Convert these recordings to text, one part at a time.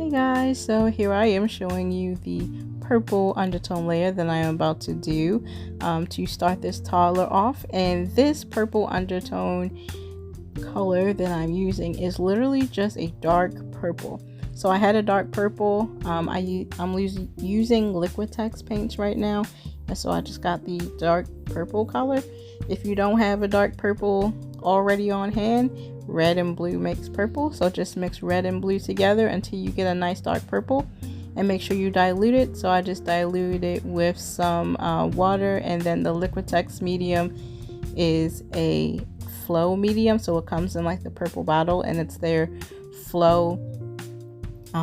Hey guys, so here I am showing you the purple undertone layer that I am about to do to start this toddler off. And this purple undertone color that I'm using is literally just a dark purple. So I had a dark purple. I'm using Liquitex paints right now, and so I just got the dark purple color. If you don't have a dark purple already on hand, red and blue makes purple, so just mix red and blue together until you get a nice dark purple, and make sure you dilute it. So I just diluted it with some water, and then the Liquitex medium is a flow medium, so it comes in like the purple bottle, and it's their flow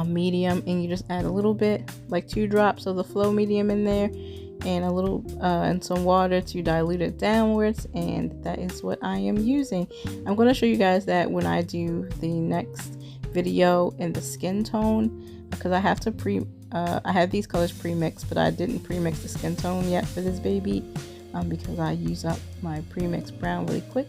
medium, and you just add a little bit, like 2 drops of the flow medium in there, and a little and some water to dilute it downwards, and that is what I am using. I'm going to show you guys that when I do the next video in the skin tone, because I have to I have these colors pre-mixed, but I didn't pre-mix the skin tone yet for this baby because I use up my pre-mixed brown really quick.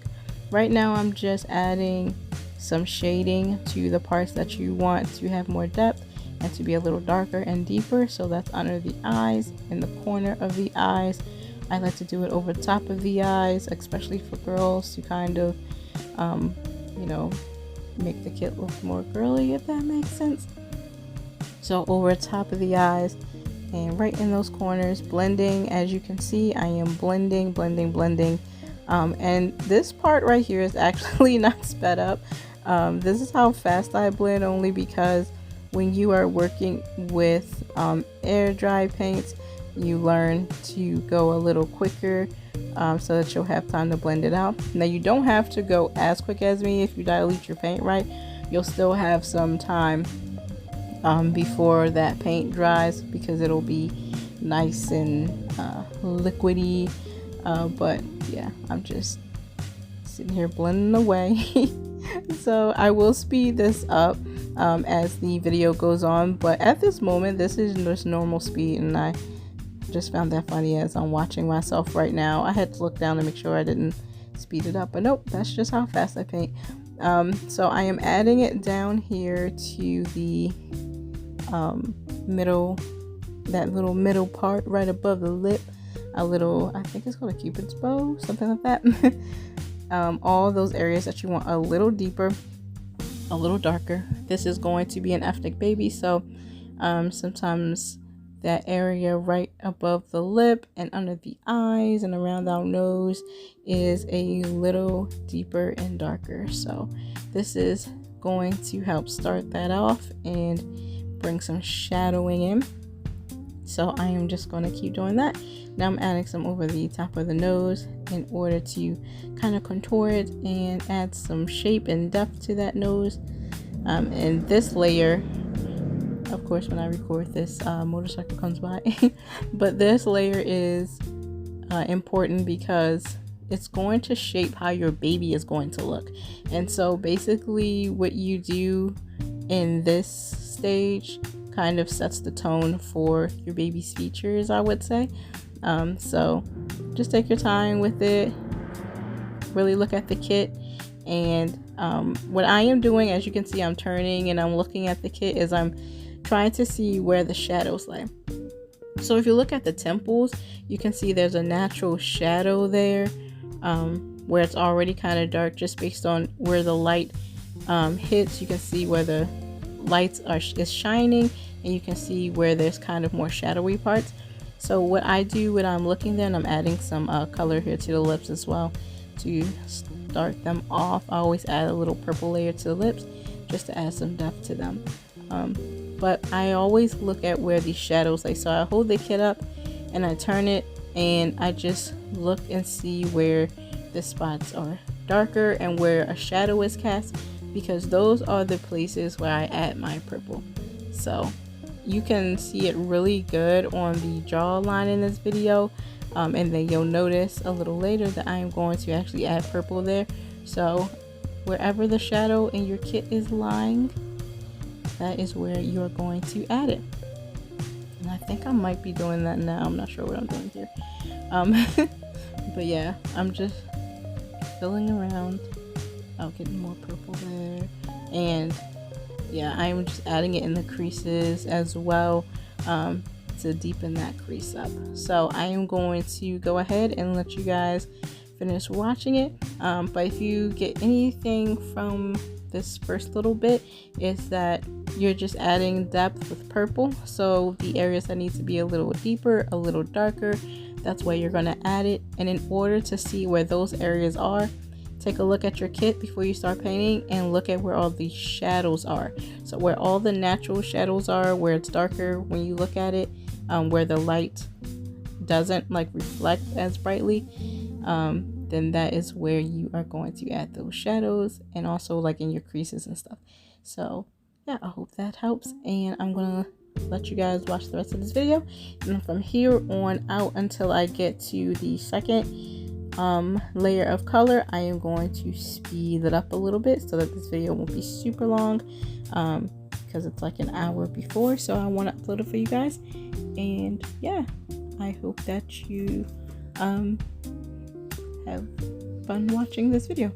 Right now I'm just adding some shading to the parts that you want to have more depth and to be a little darker and deeper. So that's under the eyes, in the corner of the eyes. I like to do it over top of the eyes, especially for girls, to kind of make the kid look more girly, if that makes sense. So over top of the eyes and right in those corners, blending. As you can see, I am blending. And this part right here is actually not sped up. This is how fast I blend, only because when you are working with air dry paints, you learn to go a little quicker so that you'll have time to blend it out. Now, you don't have to go as quick as me. If you dilute your paint right, you'll still have some time before that paint dries, because it'll be nice and liquidy. But yeah, I'm just sitting here blending away. So I will speed this up as the video goes on, but at this moment this is just normal speed, and I just found that funny as I'm watching myself right now. I had to look down to make sure I didn't speed it up, but nope, that's just how fast I paint. So I am adding it down here to the middle, that little middle part right above the lip, a little, I think it's called a cupid's bow, something like that. All those areas that you want a little deeper, a little darker. This is going to be an ethnic baby, so sometimes that area right above the lip and under the eyes and around our nose is a little deeper and darker. So this is going to help start that off and bring some shadowing in. So I am just going to keep doing that. Now I'm adding some over the top of the nose in order to kind of contour it and add some shape and depth to that nose. And this layer, of course, when I record this, motorcycle comes by. But this layer is important because it's going to shape how your baby is going to look. And so basically what you do in this stage kind of sets the tone for your baby's features, I would say. So just take your time with it, really look at the kit. And what I am doing, as you can see, I'm turning and I'm looking at the kit, is I'm trying to see where the shadows lay. So if you look at the temples, you can see there's a natural shadow there, where it's already kind of dark just based on where the light hits. You can see where the lights is shining, and you can see where there's kind of more shadowy parts. So what I do when I'm looking there, and I'm adding some color here to the lips as well to start them off. I always add a little purple layer to the lips just to add some depth to them. But I always look at where the shadows lay. So I hold the kit up and I turn it, and I just look and see where the spots are darker and where a shadow is cast, because those are the places where I add my purple. So you can see it really good on the jawline in this video, and then you'll notice a little later that I am going to actually add purple there. So wherever the shadow in your kit is lying, that is where you're going to add it. And I think I might be doing that now. I'm not sure what I'm doing here. But yeah, I'm just filling around. I'll get more purple there, and yeah, I'm just adding it in the creases as well, to deepen that crease up. So I am going to go ahead and let you guys finish watching it. But if you get anything from this first little bit, is that you're just adding depth with purple. So the areas that need to be a little deeper, a little darker, that's where you're going to add it. And in order to see where those areas are, take a look at your kit before you start painting and look at where all the shadows are. So where all the natural shadows are, where it's darker when you look at it, where the light doesn't like reflect as brightly, then that is where you are going to add those shadows, and also like in your creases and stuff. So yeah, I hope that helps, and I'm gonna let you guys watch the rest of this video, and then from here on out until I get to the second layer of color, I am going to speed it up a little bit so that this video won't be super long, because it's like an hour before, so I want to upload it for you guys. And yeah, I hope that you have fun watching this video.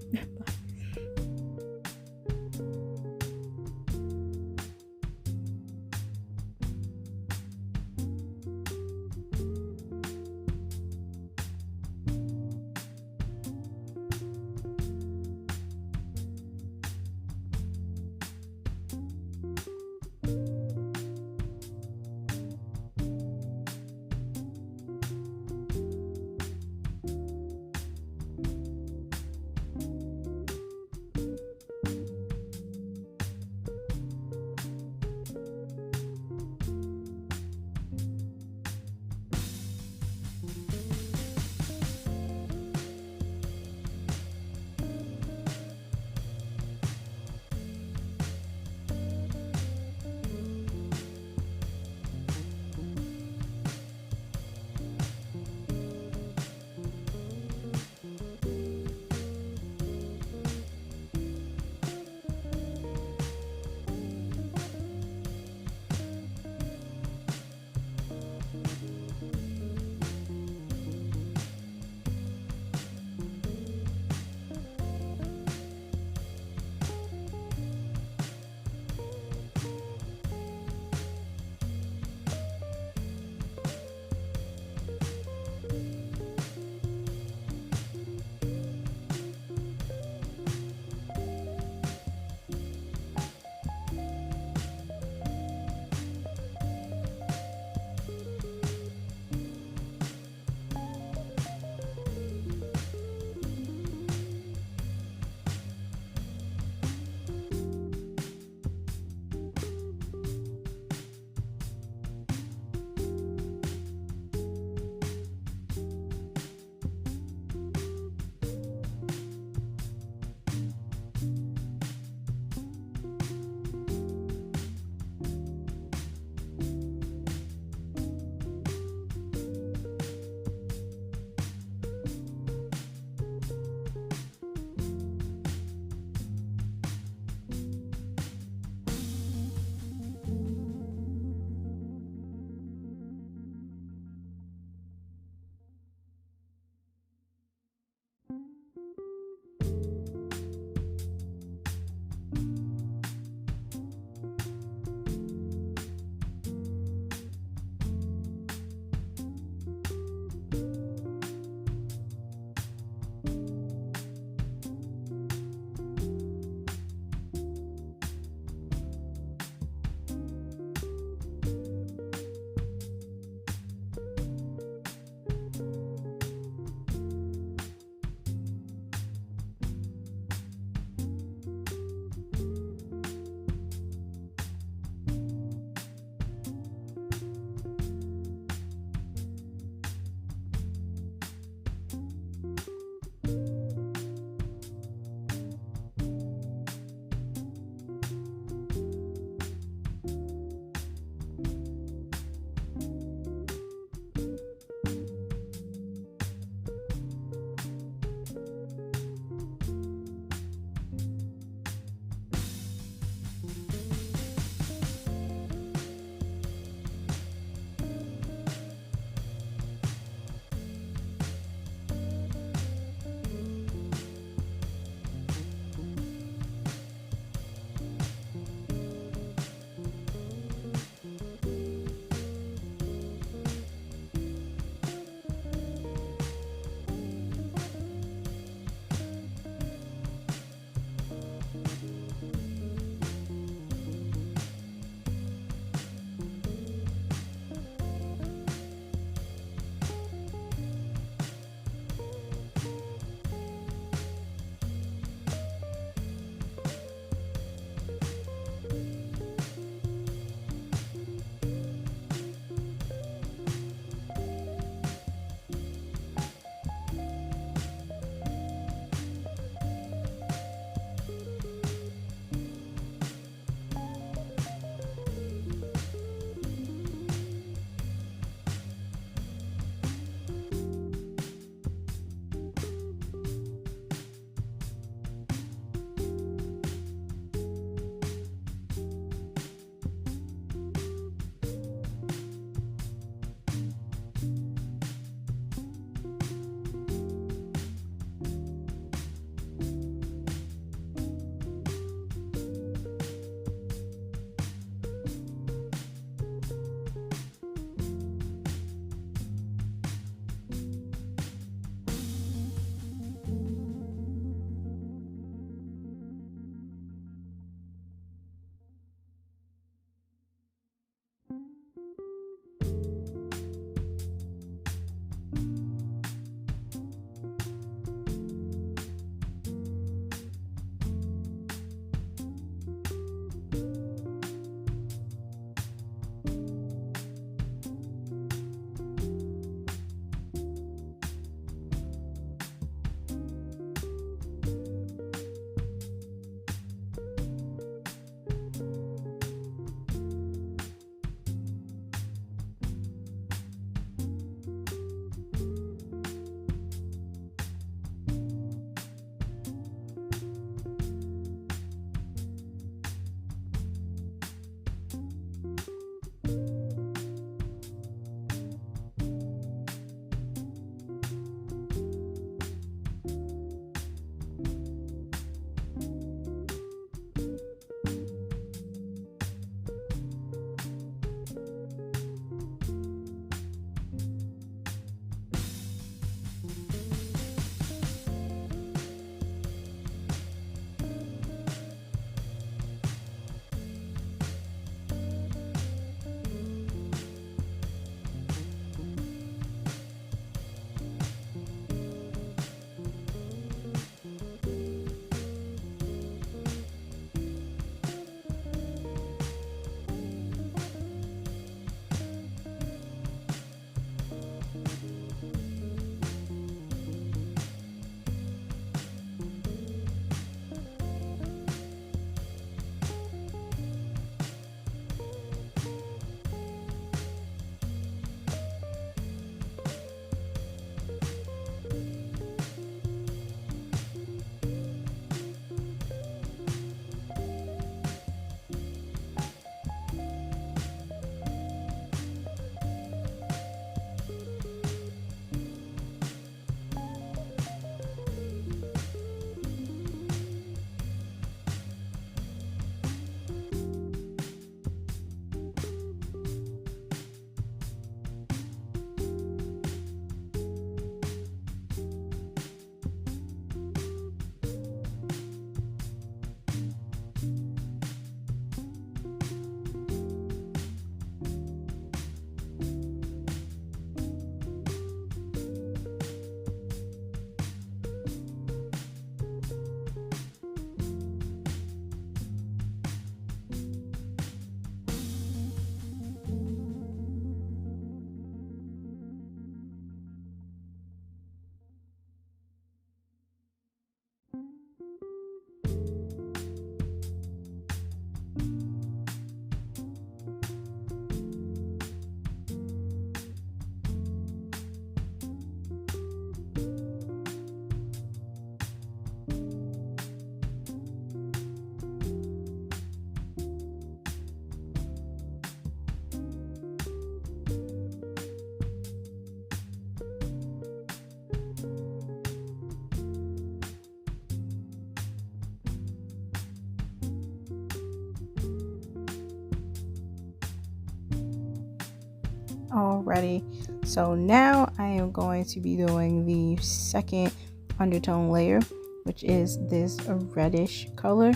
Alrighty, so now I am going to be doing the second undertone layer, which is this reddish color.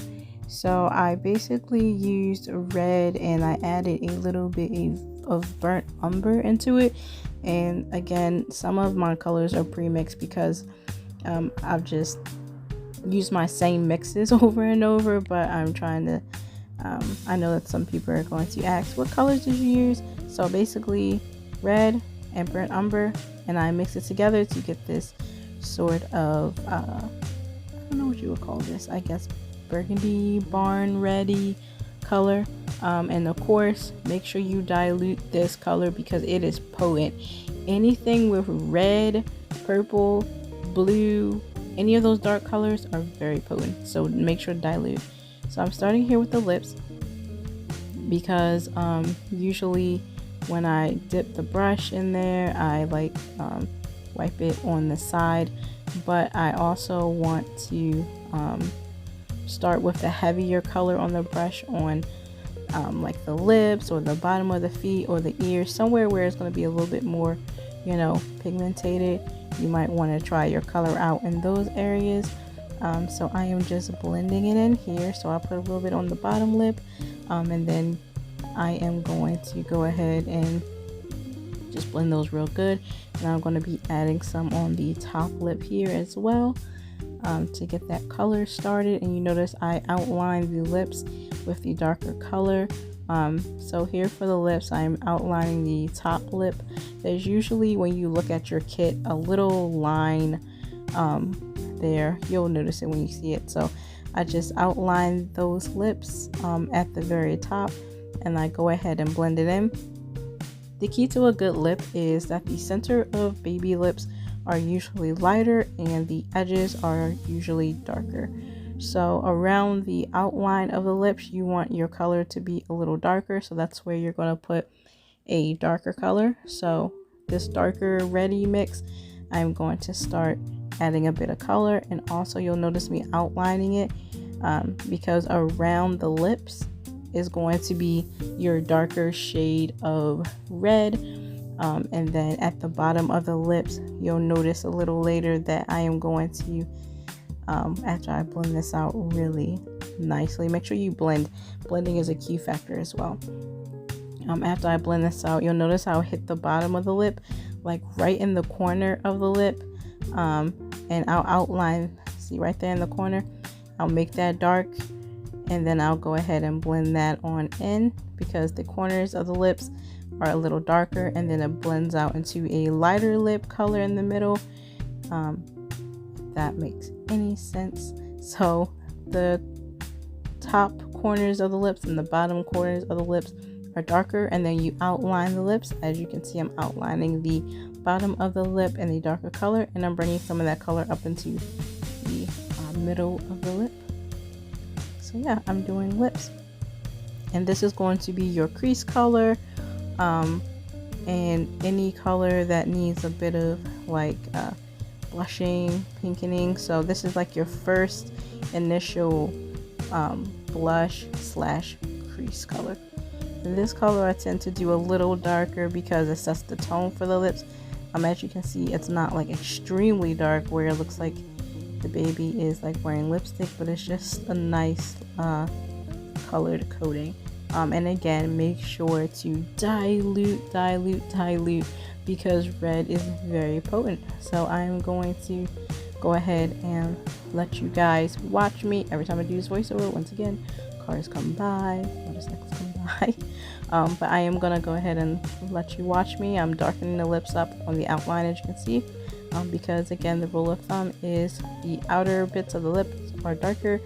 So I basically used red and I added a little bit of burnt umber into it. And again, some of my colors are pre-mixed because I've just used my same mixes over and over, but I'm trying to I know that some people are going to ask, what colors did you use? So basically red and burnt umber, and I mix it together to get this sort of I don't know what you would call this, I guess burgundy barn reddy color. And of course, make sure you dilute this color because it is potent. Anything with red, purple, blue, any of those dark colors are very potent, so make sure to dilute. So I'm starting here with the lips because usually when I dip the brush in there, I like wipe it on the side, but I also want to start with the heavier color on the brush on like the lips or the bottom of the feet or the ears, somewhere where it's going to be a little bit more, you know, pigmented. You might want to try your color out in those areas. So I am just blending it in here. So I put a little bit on the bottom lip, and then I am going to go ahead and just blend those real good. And I'm going to be adding some on the top lip here as well, to get that color started. And you notice I outlined the lips with the darker color. So here for the lips, I'm outlining the top lip. There's usually, when you look at your kit, a little line there. You'll notice it when you see it. So I just outline those lips at the very top, and I go ahead and blend it in. The key to a good lip is that the center of baby lips are usually lighter and the edges are usually darker. So around the outline of the lips, you want your color to be a little darker, so that's where you're going to put a darker color. So this darker reddy mix, I'm going to start adding a bit of color, and also you'll notice me outlining it because around the lips is going to be your darker shade of red, and then at the bottom of the lips, you'll notice a little later that I am going to after I blend this out really nicely, make sure you blending is a key factor as well. After I blend this out, you'll notice I'll hit the bottom of the lip, like right in the corner of the lip, and I'll outline, see right there in the corner, I'll make that dark, and then I'll go ahead and blend that on in because the corners of the lips are a little darker, and then it blends out into a lighter lip color in the middle. If that makes any sense. So the top corners of the lips and the bottom corners of the lips are darker, and then you outline the lips. As you can see, I'm outlining the bottom of the lip in the darker color, and I'm bringing some of that color up into the middle of the lip. So yeah, I'm doing lips, and this is going to be your crease color, and any color that needs a bit of like blushing, pinkening. So this is like your first initial blush slash crease color. And this color I tend to do a little darker because it sets the tone for the lips. As you can see, it's not like extremely dark where it looks like the baby is like wearing lipstick, but it's just a nice colored coating. And again, make sure to dilute because red is very potent. So I'm going to go ahead and let you guys watch me every time I do this voiceover. Once again, cars come by, motorcycles come by. But I am gonna go ahead and let you watch me. I'm darkening the lips up on the outline, as you can see, because again, the rule of thumb is the outer bits of the lips are darker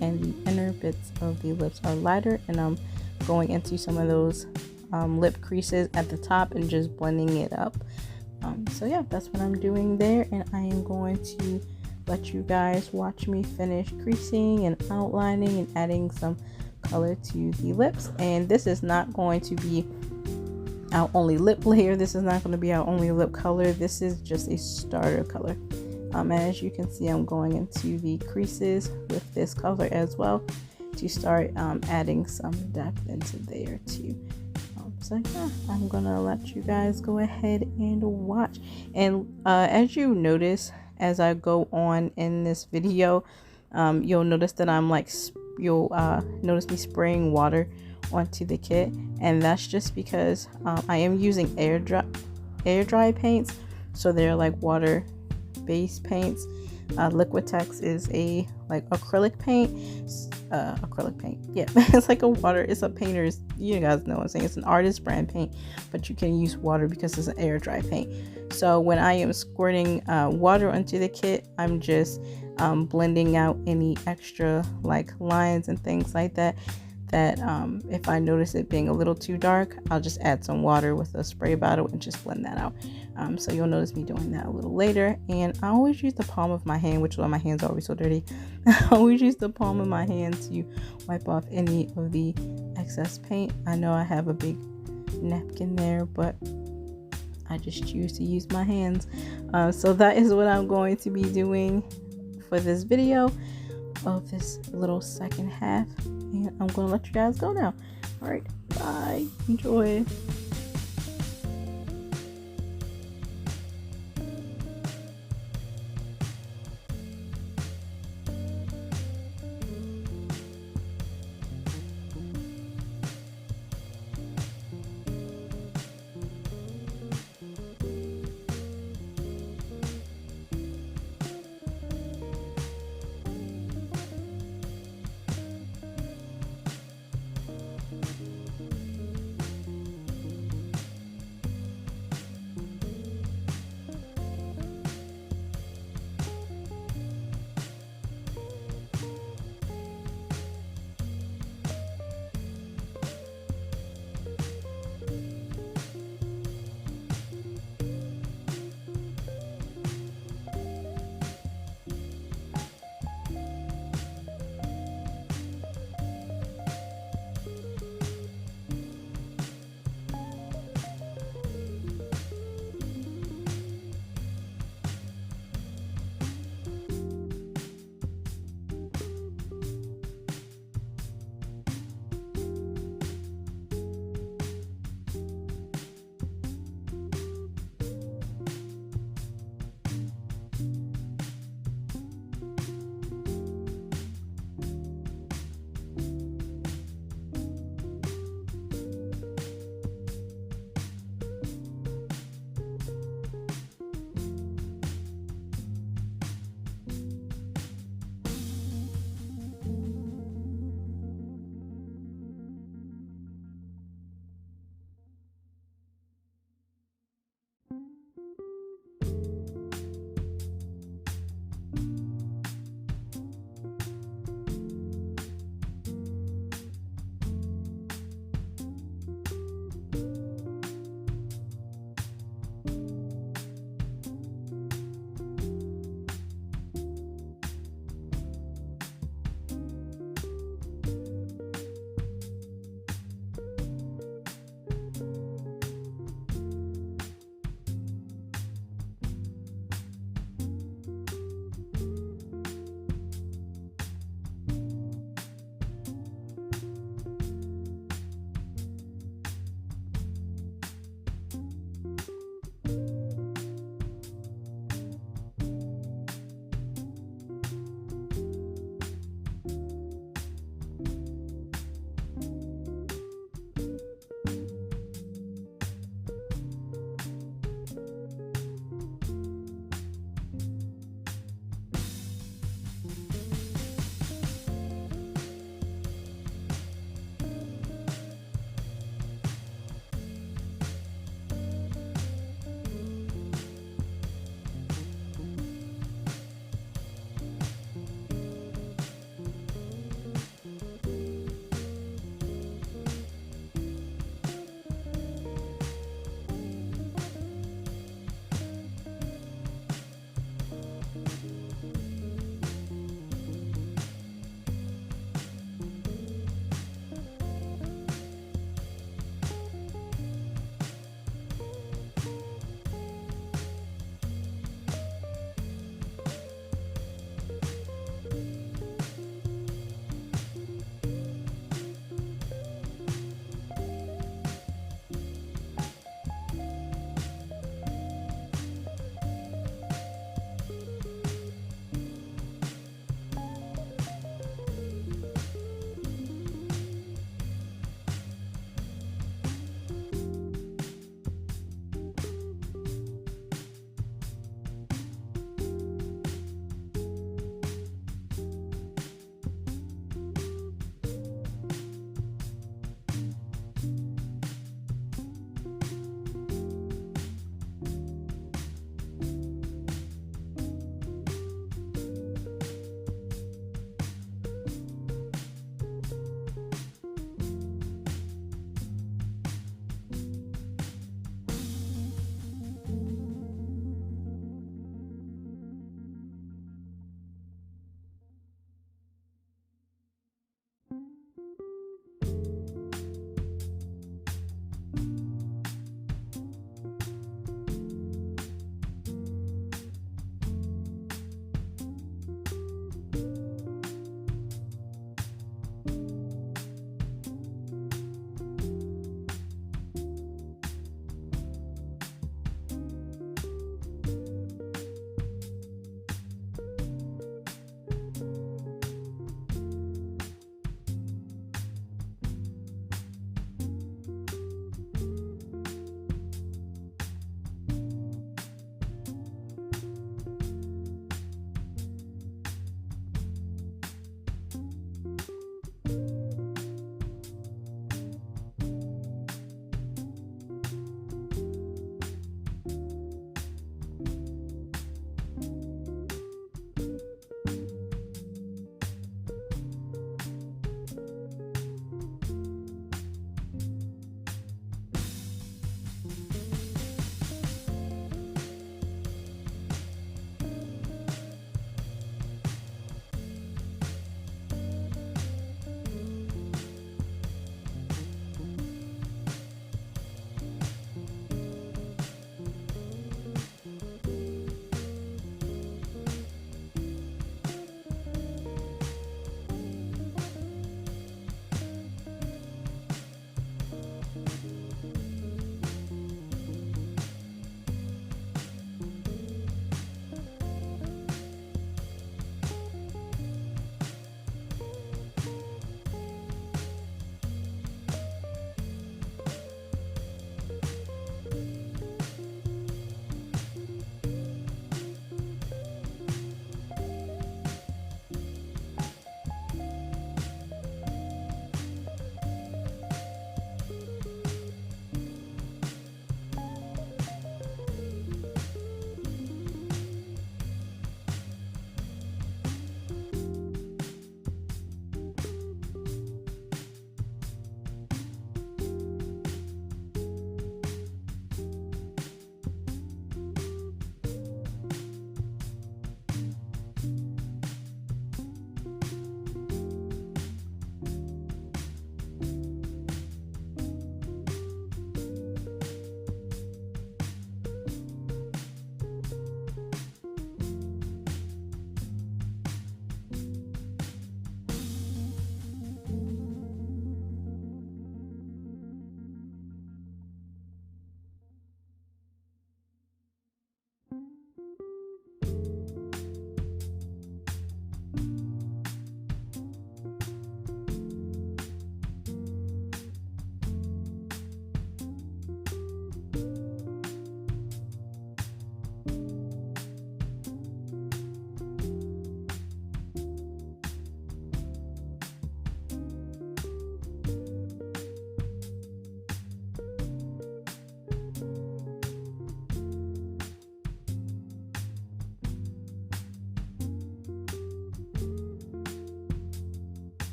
and the inner bits of the lips are lighter, and I'm going into some of those lip creases at the top and just blending it up. So yeah, that's what I'm doing there, and I am going to let you guys watch me finish creasing and outlining and adding some color to the lips. And this is not going to be our only lip layer. This is not going to be our only lip color. This is just a starter color. As you can see, I'm going into the creases with this color as well to start adding some depth into there too. So yeah, I'm gonna let you guys go ahead and watch. And as you notice, as I go on in this video, you'll notice that I'm like, you'll notice me spraying water onto the kit, and that's just because I am using air dry paints, so they're like water based paints. Liquitex is a like acrylic paint. Yeah. It's like it's a painter's, you guys know what I'm saying, it's an artist brand paint, but you can use water because it's an air dry paint. So when I am squirting water onto the kit, I'm just blending out any extra like lines and things like that if I notice it being a little too dark, I'll just add some water with a spray bottle and just blend that out. So you'll notice me doing that a little later. And I always use the palm of my hand, which is why my hands are always so dirty. I always use the palm of my hand to wipe off any of the excess paint. I know I have a big napkin there, but I just choose to use my hands. So that is what I'm going to be doing for this video of this little second half. And I'm gonna let you guys go now. All right, bye. Enjoy.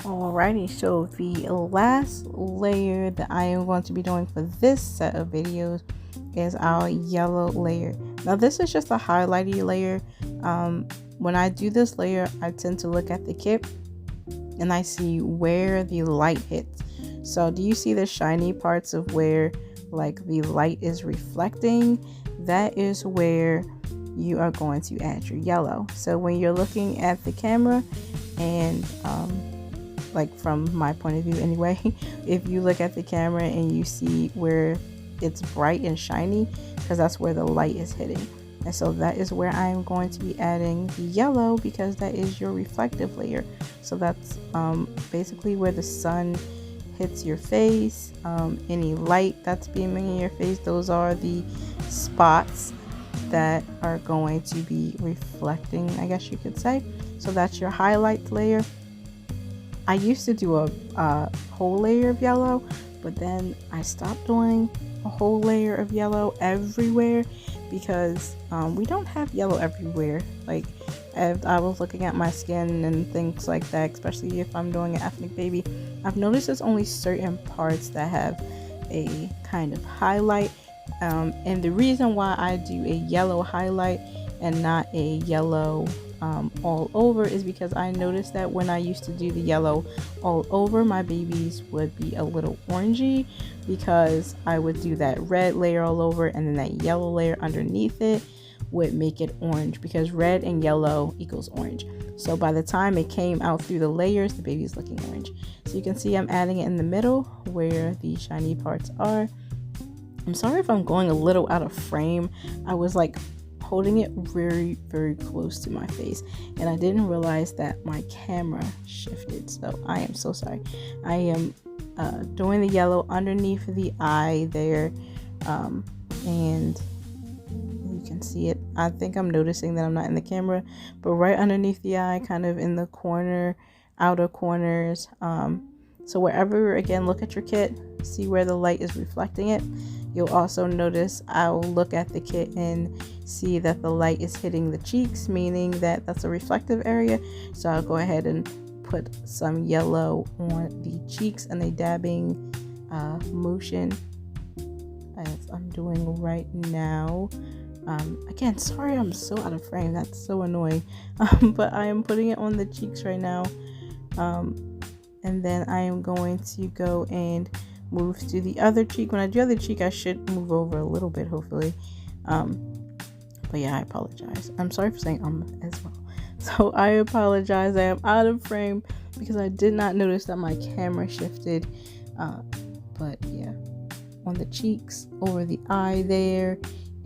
Alrighty, so the last layer that I am going to be doing for this set of videos is our yellow layer. Now this is just a highlighty layer. When I do this layer, I tend to look at the kit and I see where the light hits. So do you see the shiny parts of where like the light is reflecting? That is where you are going to add your yellow. So when you're looking at the camera and like from my point of view anyway, if you look at the camera and you see where it's bright and shiny, because that's where the light is hitting, and so that is where I'm going to be adding the yellow, because that is your reflective layer. So that's basically where the sun hits your face, any light that's beaming in your face, those are the spots that are going to be reflecting, I guess you could say. So that's your highlight layer. I used to do a whole layer of yellow, but then I stopped doing a whole layer of yellow everywhere, because we don't have yellow everywhere. Like I was looking at my skin and things like that, especially if I'm doing an ethnic baby, I've noticed there's only certain parts that have a kind of highlight, and the reason why I do a yellow highlight and not a yellow all over is because I noticed that when I used to do the yellow all over, my babies would be a little orangey because I would do that red layer all over and then that yellow layer underneath it would make it orange, because red and yellow equals orange. So by the time it came out through the layers, the baby's looking orange. So you can see I'm adding it in the middle where the shiny parts are. I'm sorry if I'm going a little out of frame. I was like holding it very, very close to my face, and I didn't realize that my camera shifted. So I am so sorry. I am doing the yellow underneath the eye there, and you can see it. I think I'm noticing that I'm not in the camera, but right underneath the eye, kind of in the corner, outer corners. So wherever, again, look at your kit, see where the light is reflecting it. You'll also notice I'll look at the kit and see that the light is hitting the cheeks, meaning that that's a reflective area. So I'll go ahead and put some yellow on the cheeks and a dabbing motion as I'm doing right now. Again, sorry I'm so out of frame, that's so annoying. But I am putting it on the cheeks right now, and then I am going to go and move to the other cheek. When I do the other cheek, I should move over a little bit, hopefully. But yeah, I apologize. I'm sorry for saying as well. So I apologize, I am out of frame because I did not notice that my camera shifted. But yeah, on the cheeks, over the eye there,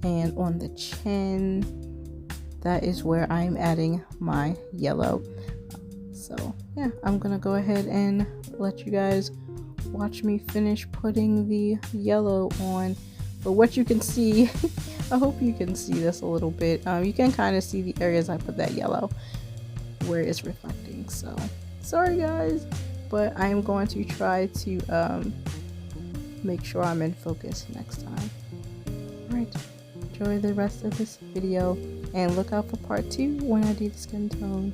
and on the chin, that is where I'm adding my yellow. So yeah, I'm gonna go ahead and let you guys watch me finish putting the yellow on. But what you can see, I hope you can see this a little bit. You can kind of see the areas I put that yellow where it's reflecting. So sorry guys, but I am going to try to make sure I'm in focus next time. Alright, enjoy the rest of this video and look out for part 2 when I do the skin tone.